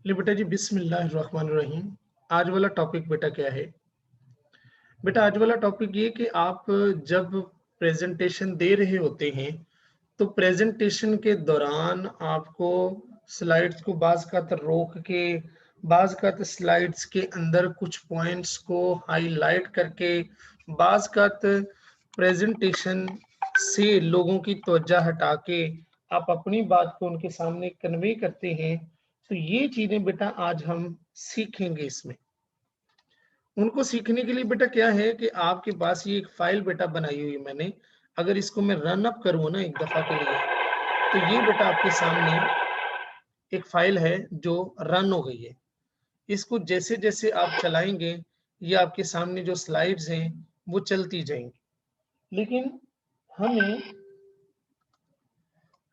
ले बेटा जी बिस्मिल्लाहिर्रहमानिर्रहीम। आज वाला टॉपिक बेटा क्या है? बेटा आज वाला टॉपिक ये कि आप जब प्रेजेंटेशन दे रहे होते हैं तो प्रेजेंटेशन के दौरान आपको स्लाइड्स को बाज़-औक़ात रोक के बाज़-औक़ात स्लाइड्स के अंदर कुछ पॉइंट्स को हाइलाइट करके बाज़-औक़ात प्रेजेंटेशन से लोगों की तवज्जो हटा के आप अपनी बात को उनके सामने कन्वे करते हैं। तो ये चीज़ें बेटा आज हम सीखेंगे इसमें। उनको सीखने के लिए बेटा क्या है कि आपके पास ये एक फ़ाइल बेटा बनाई हुई है मैंने। अगर इसको मैं रन अप करूँ ना एक दफ़ा के लिए, तो ये बेटा आपके सामने एक फ़ाइल है जो रन हो गई है। इसको जैसे-जैसे आप चलाएँगे, ये आपके सामने जो स्लाइड्स हैं, वो चलती जाएँगी। लेकिन हमें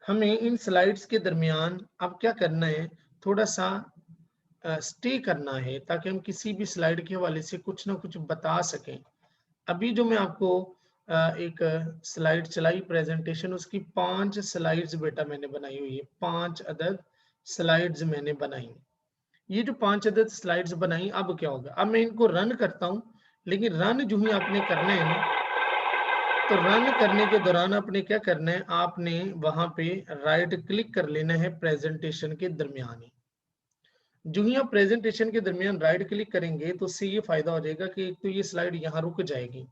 हमें इन स्लाइड्स के दरमियान अब क्या करना है, थोड़ा-सा स्टे करना है ताकि हम किसी भी स्लाइड के हवाले से कुछ ना कुछ बता सकें। अभी जो मैं आपको एक स्लाइड चलाई प्रेजेंटेशन, उसकी 5 स्लाइड्स बेटा मैंने बनाई हुई है। 5 अदद स्लाइड्स मैंने बनाई। ये जो 5 अदद स्लाइड्स बनाई, अब क्या होगा? अब मैं इनको रन करता हूँ, लेकिन रन जो ही आपने करना है ना, तो रन करने के दौरान आपने क्या करना है, आपने वहाँ पे राइट क्लिक कर लेना है प्रेजेंटेशन के दरमियान ही। जो ही आप प्रेजेंटेशन के दरमियान राइट क्लिक करेंगे तो उससे ये फ़ायदा हो जाएगा कि एक तो ये स्लाइड यहाँ रुक जाएगी।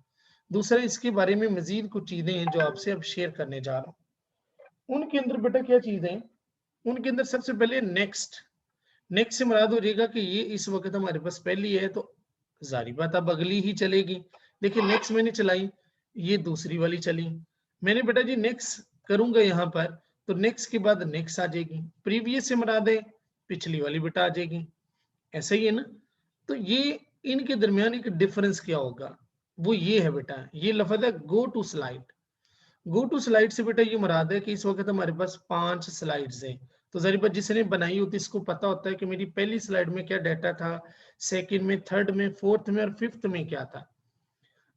दूसरा, इसके बारे में मज़ीद कुछ चीज़ें हैं जो आपसे अब शेयर करने जा रहा हूँ। उनके अंदर बेटा क्या चीज़ है, उनके अंदर सबसे पहले नेक्स्ट। नेक्स्ट से मुराद हो जाएगा कि ये इस वक़्त हमारे पास पहली है तो ज़ाहिर बात अब अगली ही चलेगी। देखिए नेक्स्ट मैंने चलाई, ये दूसरी वाली चली। मैंने बेटा जी नेक्स्ट करूँगा यहाँ पर, तो नेक्स्ट के बाद नेक्स्ट आ जाएगी। प्रीवियस से मुराद है पिछली वाली बेटा आ जाएगी। ऐसा ही है ना? तो ये इनके दरमियान एक डिफरेंस क्या होगा? वो ये है बेटा, ये लफ़्ज़ है go to slide. Go to slide से बेटा ये मुराद है कि इस वक़्त हमारे पास 5 स्लाइड्स हैं। तो ज़ाहिर बात जिसने बनाई होती है इसको पता होता है कि मेरी पहली स्लाइड में क्या डाटा था, सेकंड में, थर्ड में, फोर्थ में और फिफ्थ में क्या था।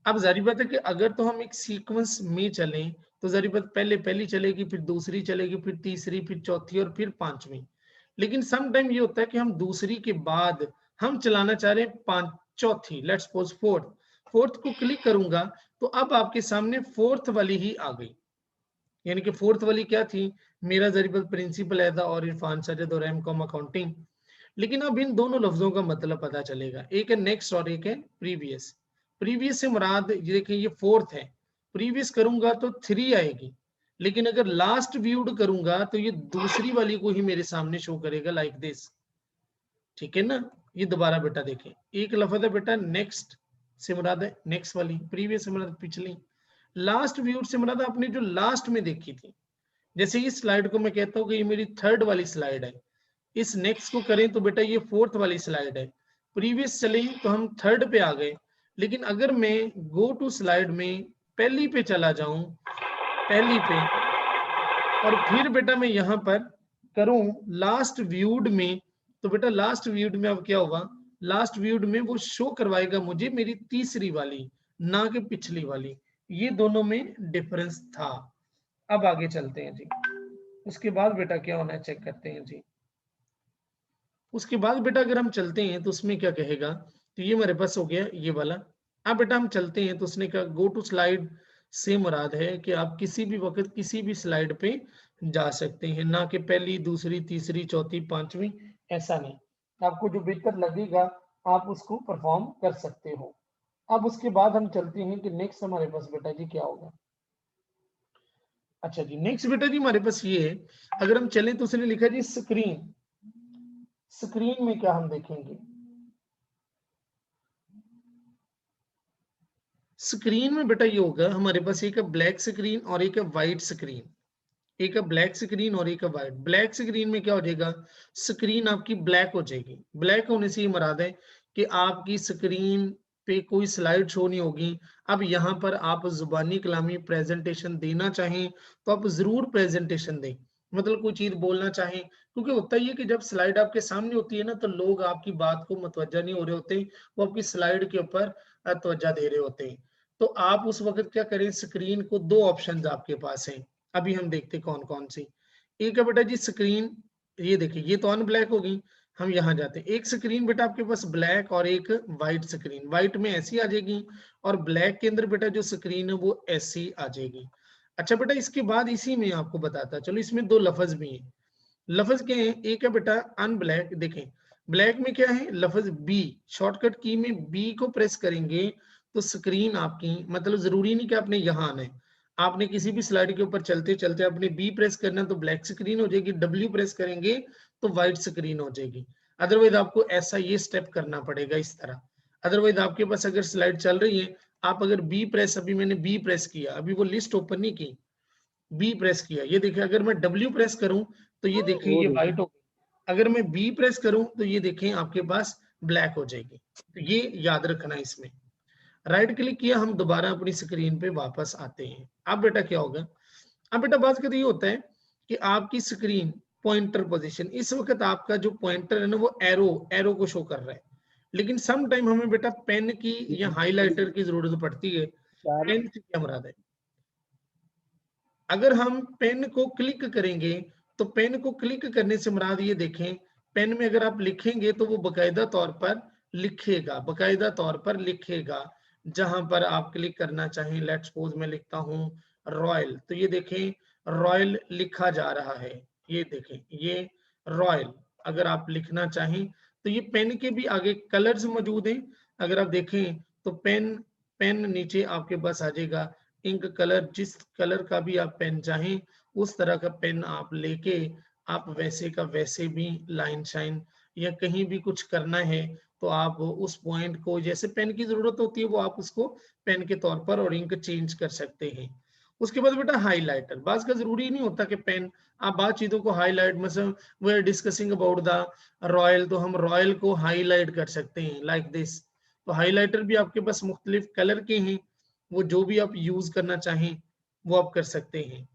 अब ज़ाहिर बात है कि अगर तो हम एक सीक्वेंस में चलें, तो ज़ाहिर बात पहले पहली चलेगी, फिर दूसरी चलेगी, फिर तीसरी, फिर चौथी और फिर पाँचवीं। लेकिन सम टाइम ये होता है कि हम दूसरी के बाद हम चलाना चाह रहे हैं चौथी, लेट्स सपोज फोर्थ। फोर्थ को क्लिक करूँगा, तो अब आपके सामने फोर्थ वाली ही आ गई। यानी कि फोर्थ वाली क्या थी? मेरा ज़रिए प्रिंसिपल हैदा और इरफान सजद और एमकॉम अकाउंटिंग। लेकिन अब इन दोनों लफ्ज़ों का मतलब पता चलेगा। एक है नेक्स्ट और एक है प्रीवियस। प्रीवियस से मुराद ये देखिए ये फोर्थ है। प्रीवियस करूँगा तो 3 आएगी। लेकिन अगर लास्ट व्यूड करूँगा तो ये दूसरी वाली को ही मेरे सामने शो करेगा लाइक दिस। ठीक है ना? ये दोबारा बेटा देखें। एक लफ़्ज़ है बेटा नेक्स्ट से मुराद है नेक्स्ट वाली, प्रीवियस से मुराद पिछली। लास्ट व्यूड से मुराद आपने जो लास्ट में देखी थी। जैसे इस स्लाइड को मैं कहता हूँ कि ये मेरी थर्ड वाली स्लाइड है। इस नेक्स्ट को करें तो बेटा ये फोर्थ वाली स्लाइड है। प्रीवियस चले तो हम थर्ड पे आ गए। लेकिन अगर मैं गो टू स्लाइड में पहली पे चला जाऊं, पहली पे, और फिर बेटा मैं यहाँ पर करूं लास्ट व्यूड में, तो बेटा लास्ट व्यूड में अब क्या होगा? लास्ट व्यूड में वो शो करवाएगा मुझे मेरी तीसरी वाली, ना कि पिछली वाली। ये दोनों में डिफरेंस था। अब आगे चलते हैं जी। उसके बाद बेटा क्या होना है चेक करते हैं जी। उसके बाद बेटा अगर हम चलते हैं तो उसमें क्या कहेगा? तो ये हमारे पास हो गया ये वाला। अब बेटा हम चलते हैं तो उसने कहा गो टू स्लाइड से मुराद है कि आप किसी भी वक़्त किसी भी स्लाइड पे जा सकते हैं, ना कि पहली, दूसरी, तीसरी, चौथी, पाँचवीं, ऐसा नहीं। आपको जो बेहतर लगेगा आप उसको परफ़ॉर्म कर सकते हो। अब उसके बाद हम चलते हैं कि नेक्स्ट हमारे पास बेटा जी क्या होगा? अच्छा जी, नेक्स्ट बेटा जी हमारे पास ये है, अगर हम चलें तो उसने लिखा जी स्क्रीन। स्क्रीन में क्या हम देखेंगे? स्क्रीन में बेटा ये होगा हमारे पास एक है ब्लैक स्क्रीन और एक है व्हाइट स्क्रीन। एक है ब्लैक स्क्रीन और एक है व्हाइट। ब्लैक स्क्रीन में क्या हो जाएगा? स्क्रीन आपकी ब्लैक हो जाएगी। ब्लैक होने से ये मुराद है कि आपकी स्क्रीन पे कोई स्लाइड शो नहीं होगी। अब यहाँ पर आप ज़ुबानी कलामी प्रेजेंटेशन देना चाहें तो आप ज़रूर प्रेजेंटेशन दें। मतलब कोई चीज़ बोलना चाहें, क्योंकि होता ही है कि जब स्लाइड आपके सामने होती है ना तो लोग आपकी बात को मुतवज्जा नहीं हो रहे होते, वो आपकी स्लाइड के ऊपर तवज्जा दे रहे होते हैं। तो आप उस वक़्त क्या करें, स्क्रीन को 2 ऑप्शंस आपके पास हैं। अभी हम देखते हैं कौन-कौन सी। एक है बेटा जी स्क्रीन, ये देखिए ये तो अन ब्लैक हो गई। हम यहाँ जाते हैं। एक स्क्रीन बेटा आपके पास ब्लैक और एक व्हाइट स्क्रीन, व्हाइट में ऐसी आ जाएगी और ब्लैक के अंदर बेटा जो स्क्रीन है वो ऐसी आ जाएगी। अच्छा बेटा इसके बाद इसी में आपको बताता, चलो इसमें दो लफ्ज भी हैं। लफ्ज क्या है, एक है बेटा अनब्लैक, देखें ब्लैक में क्या है लफ्ज बी, शॉर्टकट की में बी को प्रेस करेंगे तो स्क्रीन आपकी, मतलब जरूरी नहीं कि आपने यहाँ आना है, आपने किसी भी स्लाइड के ऊपर चलते चलते अपने बी प्रेस करना तो ब्लैक स्क्रीन हो जाएगी, डब्ल्यू प्रेस करेंगे तो व्हाइट स्क्रीन हो जाएगी। अदरवाइज आपको ऐसा ये स्टेप करना पड़ेगा इस तरह। अदरवाइज आपके पास अगर स्लाइड चल रही है, आप अगर बी प्रेस, अभी मैंने बी प्रेस किया, अभी वो लिस्ट ओपन नहीं की, बी प्रेस किया, ये देखिए अगर मैं डब्ल्यू प्रेस करूं तो ये देखें वो ये देखो व्हाइट हो गई, अगर मैं बी प्रेस करूं तो ये देखें आपके पास ब्लैक हो जाएगी। तो ये याद रखना इसमें। राइट क्लिक किया, हम दोबारा अपनी स्क्रीन पे वापस आते हैं। अब बेटा क्या होगा, अब बेटा बात करिए होता है कि आपकी स्क्रीन पॉइंटर पोजीशन, इस वक्त आपका जो पॉइंटर है ना वो एरो एरो को शो कर रहा है, लेकिन सम टाइम हमें बेटा पेन की या हाइलाइटर की जरूरत पड़ती है। पेन से क्या मुराद है, अगर हम पेन को क्लिक करेंगे तो पेन को क्लिक करने से मुराद ये देखें, पेन में अगर आप लिखेंगे तो वो बकायदा तौर पर लिखेगा, बकायदा तौर पर लिखेगा। जहां पर आप क्लिक करना चाहें, लेट्स सपोज मैं लिखता हूं रॉयल, तो ये देखें रॉयल लिखा जा रहा है, ये देखें ये रॉयल। अगर आप लिखना चाहें तो ये पेन के भी आगे कलर्स मौजूद हैं, अगर आप देखें तो पेन, पेन नीचे आपके पास आ जाएगा इंक कलर, जिस कलर का भी आप पेन चाहें उस तरह का पेन आप लेके आप वैसे का वैसे भी लाइन शाइन या कहीं भी कुछ करना है तो आप उस पॉइंट को, जैसे पेन की जरूरत होती है वो आप उसको पेन के तौर पर और इंक चेंज कर सकते हैं। उसके बाद बेटा हाईलाइटर, बात का जरूरी नहीं होता कि पेन, आप बात चीजों को हाईलाइट, मतलब we are discussing about the royal, तो हम रॉयल को हाईलाइट कर सकते हैं लाइक दिस। तो हाईलाइटर भी आपके पास मुख्तलिफ कलर के हैं, वो जो भी आप यूज करना चाहें वो आप कर सकते हैं।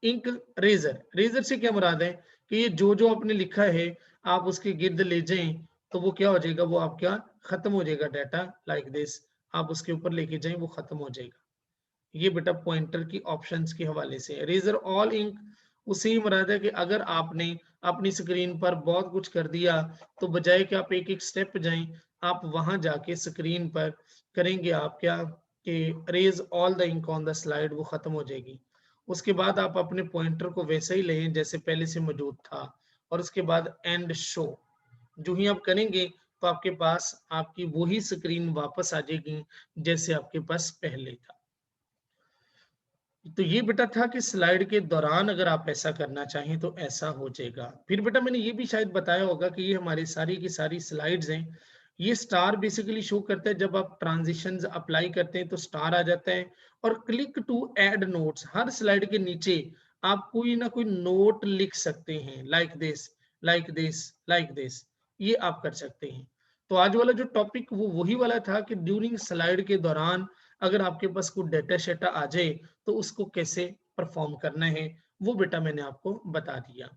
इंक रेजर, रेजर से क्या मुराद है कि ये जो जो आपने लिखा है आप उसके गिर्द ले जाएं तो वो क्या हो जाएगा, वो आपका खत्म हो जाएगा डाटा लाइक दिस, आप उसके ऊपर लेके जाएं वो खत्म हो जाएगा। ये बेटा पॉइंटर की ऑप्शंस के हवाले से रेजर ऑल इंक, उससे ही मुराद है कि अगर आपने अपनी स्क्रीन पर बहुत कुछ कर दिया तो बजाय कि आप एक एक स्टेप जाएं, आप वहां जाके स्क्रीन पर करेंगे आप क्या कि raise all the ink on the slide, वो खत्म हो जाएगी। उसके बाद आप अपने पॉइंटर को वैसे ही लें जैसे पहले से मौजूद था, और उसके बाद एंड शो जो ही आप करेंगे तो आपके पास आपकी वही स्क्रीन वापस आ जाएगी जैसे आपके पास पहले था। तो ये बेटा था कि स्लाइड के दौरान अगर आप ऐसा करना चाहें तो ऐसा हो जाएगा। फिर बेटा मैंने ये भी शायद बताया होगा कि ये हमारी सारी की सारी स्लाइड्स हैं, ये स्टार बेसिकली शो करता है, जब आप ट्रांजिशंस अप्लाई करते हैं तो स्टार आ जाता है। और क्लिक टू ऐड नोट्स, हर स्लाइड के नीचे आप कोई ना कोई नोट लिख सकते हैं, like this like this like this, ये आप कर सकते हैं। तो आज वाला जो टॉपिक वो वही वाला था कि ड्यूरिंग स्लाइड के दौरान अगर आपके पास कोई डेटा शेटा आ जाए तो उसको कैसे परफॉर्म करना है, वो बेटा मैंने आपको बता दिया।